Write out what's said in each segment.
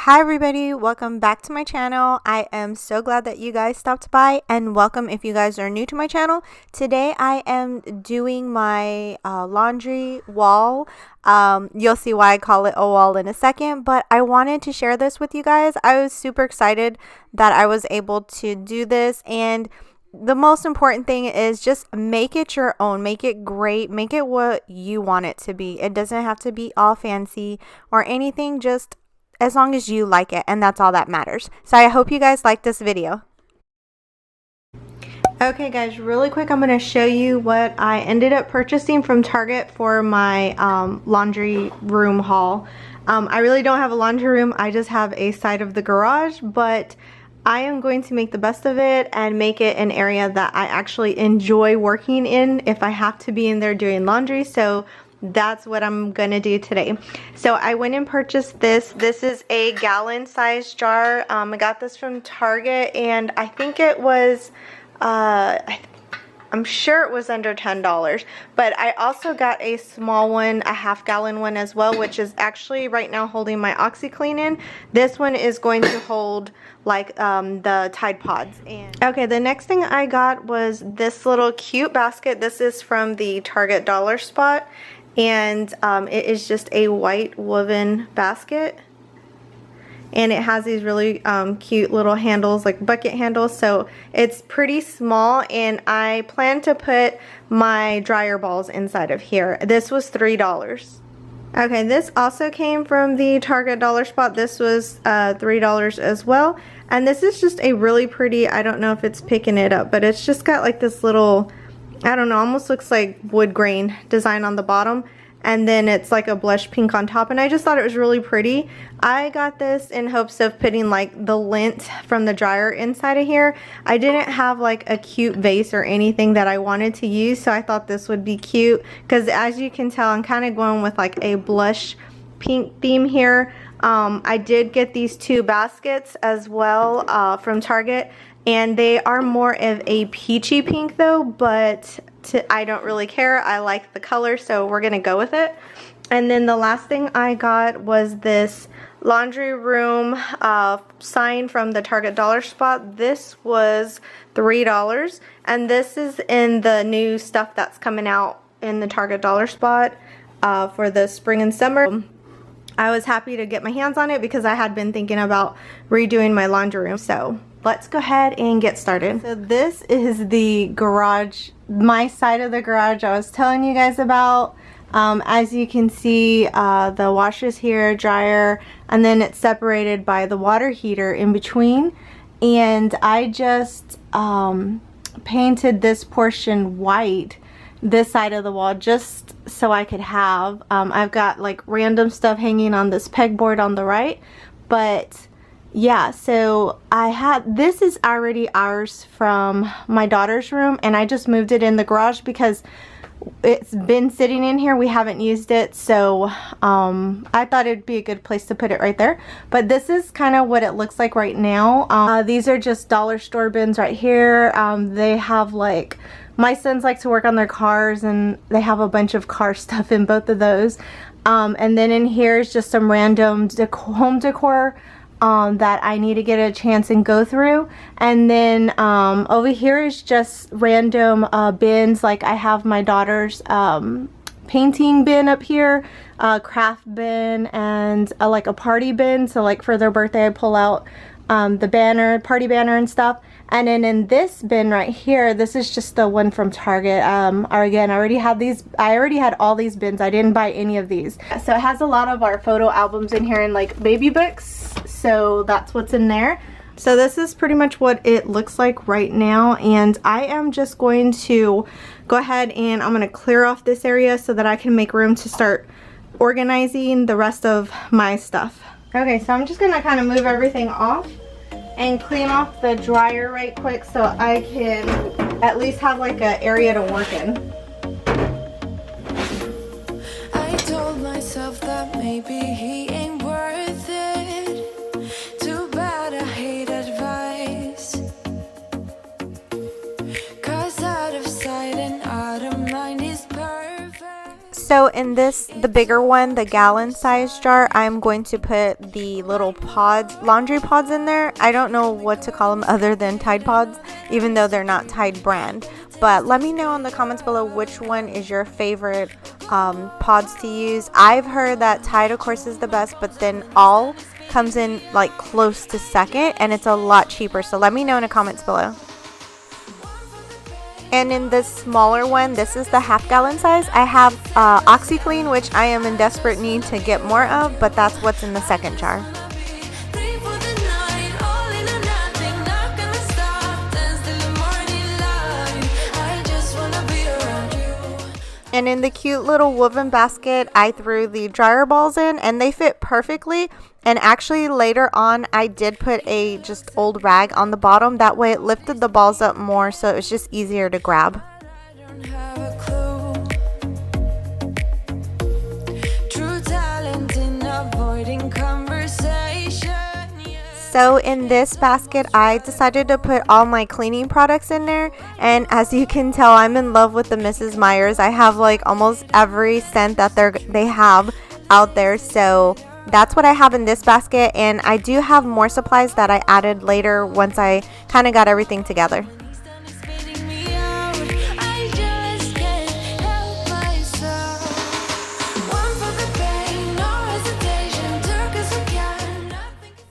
Hi everybody, welcome back to my channel. I am so glad that you guys stopped by, and welcome if you guys are new to my channel. Today I am doing my laundry wall. You'll see why I call it a wall in a second, but I wanted to share this with you guys. I was super excited that I was able to do this, and the most important thing is just make it your own, make it great, make it what you want it to be. It doesn't have to be all fancy or anything, just as long as you like it, and that's all that matters. So I hope you guys like this video. Okay guys, really quick, I'm going to show you what I ended up purchasing from Target for my laundry room haul. I really don't have a laundry room, I just have a side of the garage, but I am going to make the best of it and make it an area that I actually enjoy working in if I have to be in there doing laundry. So that's what I'm gonna do today. So I went and purchased this. This is a gallon size jar. I got this from Target, and I think it was I'm sure it was under $10, but I also got a small one, a half-gallon one as well, which is actually right now holding my OxyClean in. This one is going to hold like the Tide Pods. And okay, the next thing I got was this little cute basket. This is from the Target Dollar Spot, and it is just a white woven basket. And it has these really cute little handles, like bucket handles, so it's pretty small, and I plan to put my dryer balls inside of here. This was $3. Okay, this also came from the Target Dollar Spot. This was $3 as well, and this is just a really pretty, I don't know if it's picking it up, but it's just got like this little, I don't know, almost looks like wood grain design on the bottom, and then it's like a blush pink on top, and I just thought it was really pretty. I got this in hopes of putting like the lint from the dryer inside of here. I didn't have like a cute vase or anything that I wanted to use, so I thought this would be cute, because as you can tell, I'm kind of going with like a blush pink theme here. I did get these two baskets as well from Target, and they are more of a peachy pink though, but I don't really care. I like the color, so we're gonna go with it. And then the last thing I got was this laundry room sign from the Target Dollar Spot. This was $3, and this is in the new stuff that's coming out in the Target Dollar Spot for the spring and summer. I was happy to get my hands on it because I had been thinking about redoing my laundry room. So let's go ahead and get started. So this is the garage, my side of the garage I was telling you guys about. As you can see, the washer's here, dryer, and then it's separated by the water heater in between. And I just painted this portion white, this side of the wall, just so I could have, I've got like random stuff hanging on this pegboard on the right, but yeah, so this is already ours from my daughter's room, and I just moved it in the garage because it's been sitting in here. We haven't used it, so I thought it'd be a good place to put it right there. But this is kind of what it looks like right now. These are just dollar store bins right here. They have like, my sons like to work on their cars, and they have a bunch of car stuff in both of those. And then in here is just some random home decor that I need to get a chance and go through. And then over here is just random bins, like I have my daughter's painting bin up here, craft bin, and like a party bin, so like for their birthday I pull out the banner, party banner and stuff. And then in this bin right here, this is just the one from Target. Again, I already had all these bins. I didn't buy any of these. So it has a lot of our photo albums in here and like baby books. So that's what's in there. So this is pretty much what it looks like right now. And I am just going to go ahead and I'm going to clear off this area so that I can make room to start organizing the rest of my stuff. Okay, so I'm just going to kind of move everything off and clean off the dryer right quick so I can at least have like an area to work in. I told myself that maybe he ain't worth it. Too bad I hate advice. 'Cause out of sight and out of mind is perfect. So in this, the bigger one, the gallon size jar, I'm going to put the little pods, laundry pods in there. I don't know what to call them other than Tide Pods, even though they're not Tide brand. But let me know in the comments below which one is your favorite pods to use. I've heard that Tide, of course, is the best, but then All comes in like close to second, and it's a lot cheaper. So let me know in the comments below. And in this smaller one, this is the half-gallon size. I have OxyClean, which I am in desperate need to get more of, but that's what's in the second jar. And in the cute little woven basket, I threw the dryer balls in, and they fit perfectly. And actually later on, I did put a just old rag on the bottom. That way it lifted the balls up more, so it was just easier to grab. So in this basket, I decided to put all my cleaning products in there, and as you can tell, I'm in love with the Mrs. Meyer's. I have like almost every scent that they have out there, so that's what I have in this basket, and I do have more supplies that I added later once I kind of got everything together.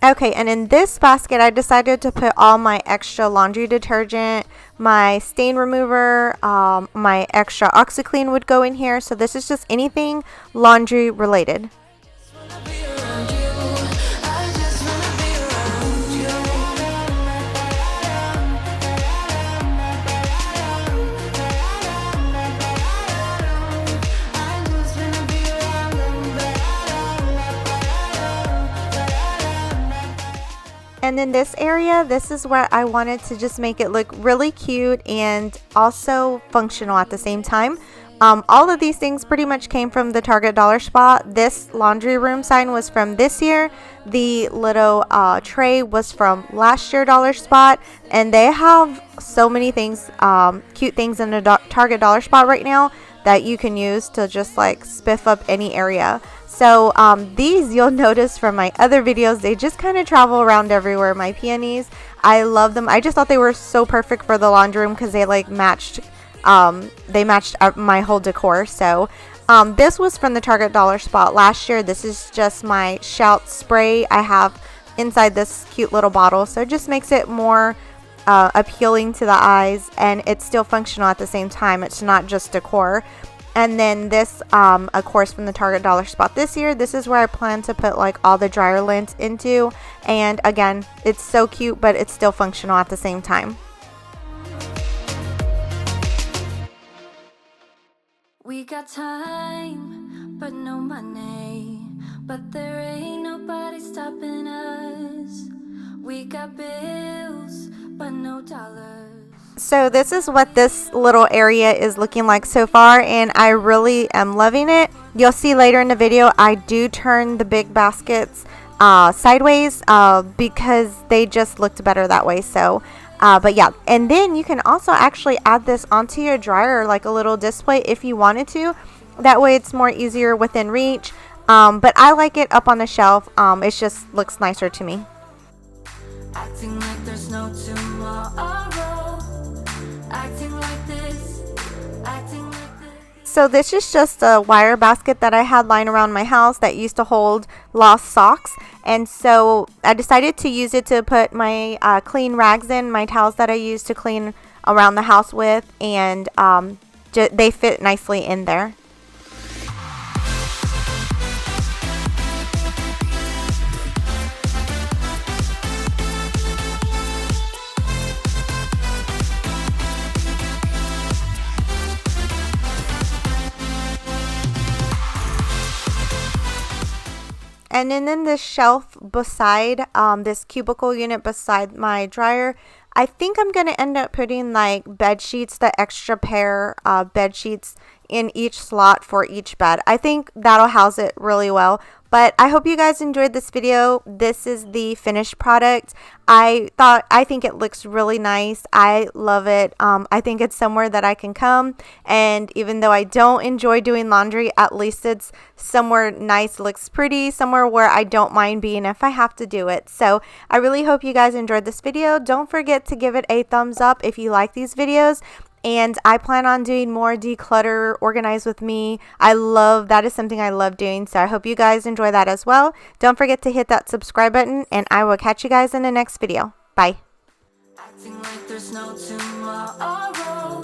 Okay, and in this basket, I decided to put all my extra laundry detergent, my stain remover, my extra OxyClean would go in here. So this is just anything laundry related. And in this area, this is where I wanted to just make it look really cute and also functional at the same time. All of these things pretty much came from the Target Dollar Spot. This laundry room sign was from this year. The little tray was from last year Dollar Spot. And they have so many things, cute things in the Target Dollar Spot right now that you can use to just like spiff up any area. So these, you'll notice from my other videos, they just kind of travel around everywhere. My peonies, I love them. I just thought they were so perfect for the laundry room because they like matched my whole decor. So this was from the Target Dollar Spot last year. This is just my Shout spray I have inside this cute little bottle. So it just makes it more appealing to the eyes, and it's still functional at the same time. It's not just decor. And then this, of course, from the Target Dollar Spot this year, this is where I plan to put like all the dryer lint into. And again, it's so cute, but it's still functional at the same time. We got time, but no money. But there ain't nobody stopping us. We got bills, but no dollars. So this is what this little area is looking like so far, and I really am loving it. You'll see later in the video, I do turn the big baskets sideways because they just looked better that way. So but yeah, and then you can also actually add this onto your dryer like a little display if you wanted to. That way it's more easier within reach, but I like it up on the shelf. It just looks nicer to me. Acting like there's no tomorrow. Acting like this. Acting like this. So this is just a wire basket that I had lying around my house that used to hold lost socks. And so I decided to use it to put my clean rags in, my towels that I use to clean around the house with. And they fit nicely in there. And then in this shelf beside this cubicle unit beside my dryer, I think I'm going to end up putting like bed sheets, the extra pair bed sheets in each slot for each bed. I think that'll house it really well. But I hope you guys enjoyed this video. This is the finished product. I think it looks really nice. I love it. I think it's somewhere that I can come, and even though I don't enjoy doing laundry, at least it's somewhere nice, looks pretty, somewhere where I don't mind being if I have to do it. So I really hope you guys enjoyed this video. Don't forget to give it a thumbs up if you like these videos. And I plan on doing more declutter, organize with me. That is something I love doing. So I hope you guys enjoy that as well. Don't forget to hit that subscribe button, and I will catch you guys in the next video. Bye. Acting like there's no tomorrow.